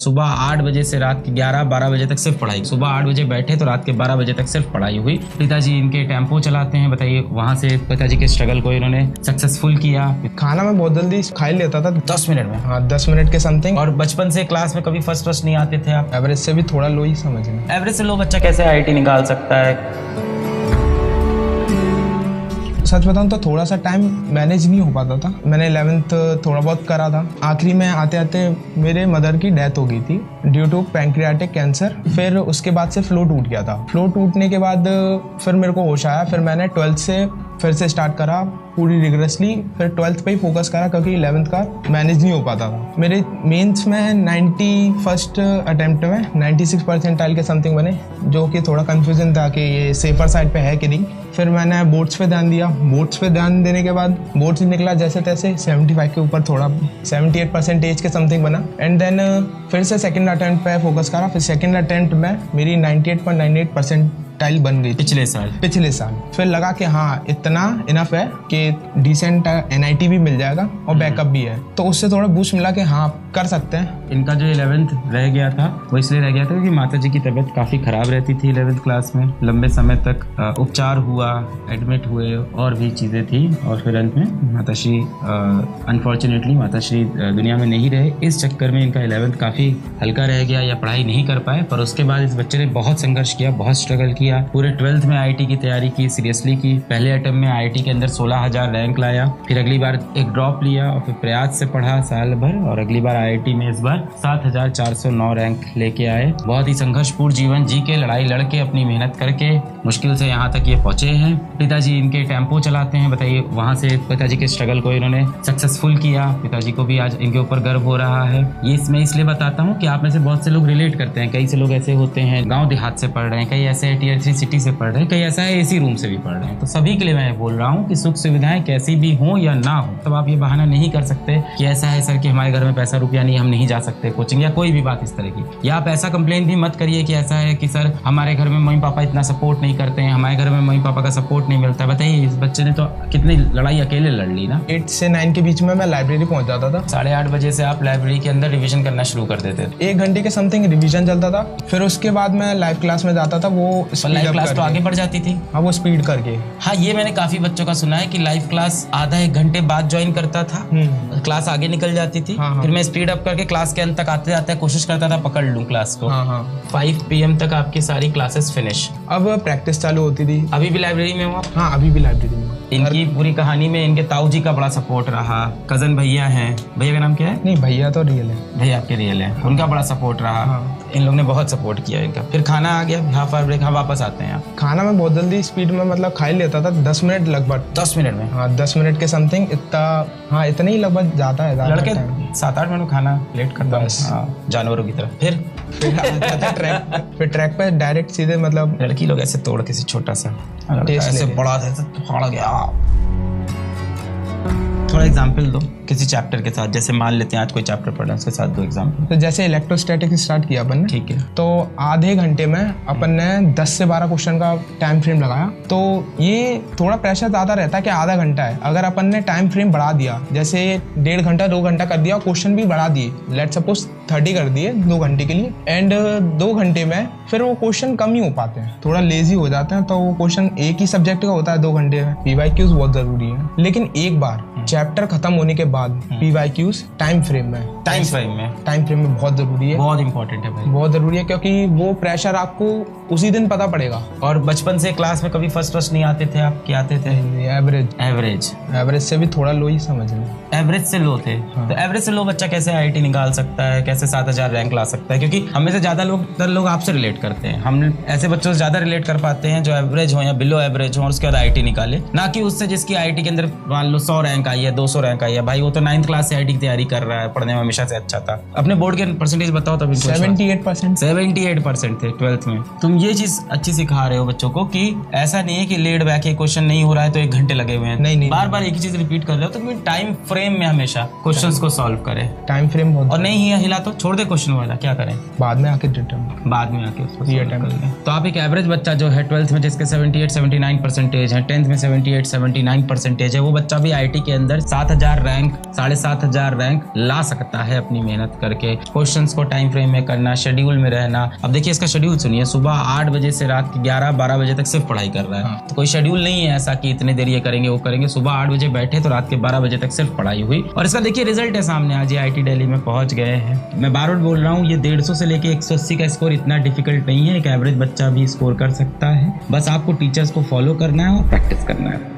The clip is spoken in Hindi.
सुबह 8 बजे से रात के 11-12 बजे तक सिर्फ पढ़ाई। सुबह 8 बजे बैठे तो रात के 12 बजे तक सिर्फ पढ़ाई हुई। पिताजी इनके टेम्पो चलाते हैं। बताइए वहाँ से पिताजी के स्ट्रगल को इन्होंने सक्सेसफुल किया। खाना मैं बहुत जल्दी खा ही लेता था 10 मिनट में। हाँ 10 मिनट के समथिंग। और बचपन से क्लास में कभी फर्स्ट नहीं आते थे आप? एवरेज से भी थोड़ा लो ही समझना। एवरेज से लो बच्चा कैसे IIT निकाल सकता है? सच बताऊं तो थोड़ा सा टाइम मैनेज नहीं हो पाता था। मैंने 11th थोड़ा बहुत करा था। आखिरी में आते आते मेरे मदर की डेथ हो गई थी ड्यू टू पैंक्रियाटिक कैंसर। फिर उसके बाद से फ्लो टूट गया था। फ्लो टूटने के बाद फिर मेरे को होश आया। फिर मैंने 12th से फिर से स्टार्ट करा पूरी रिगरसली। फिर 12th पे ही फोकस करा क्योंकि 11th का मैनेज नहीं हो पाता था। मेरे मेंस में 91st अटेम्प्ट में 96 परसेंटाइल के समथिंग बने, जो कि थोड़ा कंफ्यूजन था कि ये सेफर साइड पे है कि नहीं। फिर मैंने बोर्ड्स पे ध्यान दिया। बोर्ड्स पे ध्यान देने के बाद बोर्ड्स निकला जैसे तैसे 75 के ऊपर, थोड़ा 78% के समथिंग बना। एंड देन फिर से सेकंड अटेम्प्ट पे फोकस करा। फिर सेकंड अटेम्प्ट में मेरी 98.98% टाइल बन गई पिछले साल। फिर लगा कि हाँ इतना इनफ है कि डिसेंट NIT भी मिल जाएगा और बैकअप भी है, तो उससे थोड़ा बूस्ट मिला कि हाँ कर सकते हैं। इनका जो 11th रह गया था वो इसलिए रह गया था क्योंकि माताजी की तबीयत काफ़ी ख़राब रहती थी 11th क्लास में। लंबे समय तक उपचार हुआ, एडमिट हुए और भी चीज़ें थी। और फिर अंत में माताश्री अनफॉर्चुनेटली माताश्री दुनिया में नहीं रहे। इस चक्कर में इनका 11th काफ़ी हल्का रह गया या पढ़ाई नहीं कर पाए। पर उसके बाद इस बच्चे ने बहुत संघर्ष किया, बहुत स्ट्रगल किया। पूरे 12th में IIT की तैयारी की, सीरियसली की। पहले अटेम्प्ट में IIT के अंदर 16,000 रैंक लाया। फिर अगली बार एक ड्रॉप लिया और फिर प्रयास से पढ़ा साल भर। और अगली बार IIT में इस बार 7,409 रैंक लेके आए। बहुत ही संघर्षपूर्ण जीवन जी के, लड़ाई लड़के, अपनी मेहनत करके मुश्किल से यहाँ तक ये पहुंचे हैं। पिताजी इनके टेम्पो चलाते हैं। बताइए वहाँ से पिताजी के स्ट्रगल को इन्होंने सक्सेसफुल किया। पिताजी को भी आज इनके ऊपर गर्व हो रहा है। ये मैं इसलिए बताता हूँ कि आप में से बहुत से लोग रिलेट करते हैं। कई से लोग ऐसे होते हैं गाँव देहात से पढ़ रहे हैं, कई ऐसे Tier 3 सिटी से पढ़ रहे हैं, कई ऐसा है AC रूम से भी पढ़ रहे हैं। तो सभी के लिए मैं बोल रहा हूँ कि सुख सुविधाएं कैसी भी हो या ना हो, तब आप ये बहाना नहीं कर सकते कि ऐसा है सर कि हमारे घर में पैसा रुपया नहीं, हम नहीं जा सकते कोचिंग या कोई भी बात इस तरह की। या आप ऐसा कंप्लेन भी मत करिए कि ऐसा है कि सर हमारे घर में मम्मी पापा इतना सपोर्ट नहीं करते हैं, हमारे घर में मम्मी पापा का सपोर्ट नहीं मिलता। बताइए इस बच्चे ने तो कितनी लड़ाई अकेले लड़ ली ना। 8 से 9 के बीच में मैं लाइब्रेरी पहुंच जाता था। 8:30 बजे से आप लाइब्रेरी के अंदर रिविजन करना शुरू कर देते थे। 1 घंटे के समथिंग रिविजन चलता था। फिर उसके बाद मैं लाइव क्लास में जाता था। वो लाइव क्लास तो आगे बढ़ जाती थी। हाँ वो स्पीड करके। हाँ ये मैंने काफी बच्चों का सुना है कि लाइव क्लास आधा 1 घंटे बाद ज्वाइन करता था, क्लास आगे निकल जाती थी। हाँ। फिर मैं स्पीड अप करके क्लास के अंत तक आते जाते कोशिश करता था पकड़ लूं क्लास को। हाँ। 5 PM तक आपकी सारी क्लासेस फिनिश। अब प्रैक्टिस चालू होती थी। अभी भी लाइब्रेरी में हो आप? हाँ अभी भी लाइब्रेरी में। इनकी पूरी कहानी में इनके ताऊ जी का बड़ा सपोर्ट रहा। कजन भैया हैं, भैया का नाम क्या है? नहीं भैया तो रियल है। भैया आपके रियल है, उनका बड़ा सपोर्ट रहा। हाँ। इन लोग ने बहुत सपोर्ट किया इनका। फिर खाना आ गया, हाफ आवर ब्रेक, हाँ वापस आते हैं आप। खाना मैं बहुत जल्दी स्पीड में मतलब खा ही लेता था 10 मिनट लगभग। 10 मिनट में? हाँ 10 मिनट के समथिंग इतना। हाँ इतना ही लगभग जाता है। लड़के 7-8 मिनट खाना लेट करता बस। हाँ, जानवरों की तरह। फिर फिर ट्रैक पे डायरेक्ट सीधे मतलब लड़की लोग ऐसे तोड़ किसी छोटा सा ऐसे बड़ा फाड़ गया। थोड़ा एग्जाम्पल दो किसी चैप्टर के साथ, जैसे मान लेते हैं आज कोई चैप्टर पढ़ रहे हैं उसके साथ 2 एग्जाम्पल। तो जैसे इलेक्ट्रोस्टैटिक स्टार्ट किया अपन ने, ठीक है, तो आधे घंटे में अपन ने 10 से 12 क्वेश्चन का टाइम फ्रेम लगाया। तो ये थोड़ा प्रेशर ज़्यादा रहता है कि आधा घंटा है। अगर अपन ने टाइम फ्रेम बढ़ा दिया, जैसे 1.5 घंटा 2 घंटा कर दिया, क्वेश्चन भी बढ़ा दिए, लेट सपोज 30 कर दिए 2 घंटे के लिए, एंड 2 घंटे में फिर वो क्वेश्चन कम ही हो पाते हैं, थोड़ा लेजी हो जाते हैं। तो वो क्वेश्चन एक ही सब्जेक्ट का होता है 2 घंटे में। PYQs बहुत जरूरी है, लेकिन एक बार चैप्टर खत्म होने के बाद PYQs टाइम फ्रेम में बहुत जरूरी है। बहुत इंपॉर्टेंट है भाई, बहुत जरूरी है, क्योंकि वो प्रेशर आपको उसी दिन पता पड़ेगा। और बचपन से क्लास में कभी फर्स्ट नहीं आते थे आप? क्या आते थे? एवरेज से भी थोड़ा लो ही समझना। एवरेज से लो थे। हाँ। तो एवरेज से लो बच्चा कैसे IIT निकाल सकता है, कैसे 7,000 रैंक ला सकता है? क्योंकि हमें से ज्यादा लोग आपसे रिलेट करते हैं। हम ऐसे बच्चों से ज्यादा रिलेट कर पाते हैं जो एवरेज हो या बिलो एवरेज हो और उसके बाद IIT निकाले, ना कि उससे जिसकी IIT के अंदर मान लो 100 रैंक आई है, 200 रैंक आई है। भाई वो तो 9th क्लास से IIT की तैयारी कर रहा है, पढ़ने में हमेशा से अच्छा था। अपने बोर्ड के परसेंटेज बताओ तभी। 78% थे 12th में। तुम ये चीज अच्छी सिखा रहे हो बच्चों को कि ऐसा नहीं है कि लेट बैक क्वेश्चन नहीं हो रहा है तो 1 घंटे लगे हुए हैं। नहीं, बार बार एक ही चीज रिपीट कर रहे हो। तो टाइम फ्रेम में हमेशा क्वेश्चंस को सॉल्व करे। टाइम फ्रेम बहुत, और नहीं हिला तो छोड़ दे क्वेश्चन वाला, क्या करें? बाद में आके डिटर्मिन, बाद में आके उसको ये solve attempt कर लें। तो आप एक एवरेज बच्चा जो है 12th में जिसके 78-79 परसेंटेज है, 10th में 78-79 परसेंटेज है, वो बच्चा भी IIT के अंदर 7000 रैंक, 7500 रैंक ला सकता है अपनी मेहनत करके। क्वेश्चंस को टाइम फ्रेम में करना, शेड्यूल में रहना। अब देखिए इसका शेड्यूल सुनिए, सुबह 8 बजे से रात के 11-12 बजे तक सिर्फ पढ़ाई कर रहा है। तो कोई शेड्यूल नहीं है ऐसा कि इतने देर ये करेंगे वो करेंगे। सुबह 8 बजे बैठे तो रात के 12 बजे तक सिर्फ पढ़ाई हुई, और इसका देखिए रिजल्ट है सामने, आज ये IIT दिल्ली में पहुंच गए हैं। मैं बार बार बोल रहा हूँ, ये 150 से लेके 180 का स्कोर इतना डिफिकल्ट नहीं है, एक एवरेज बच्चा भी स्कोर कर सकता है। बस आपको टीचर्स को फॉलो करना है और प्रैक्टिस करना है।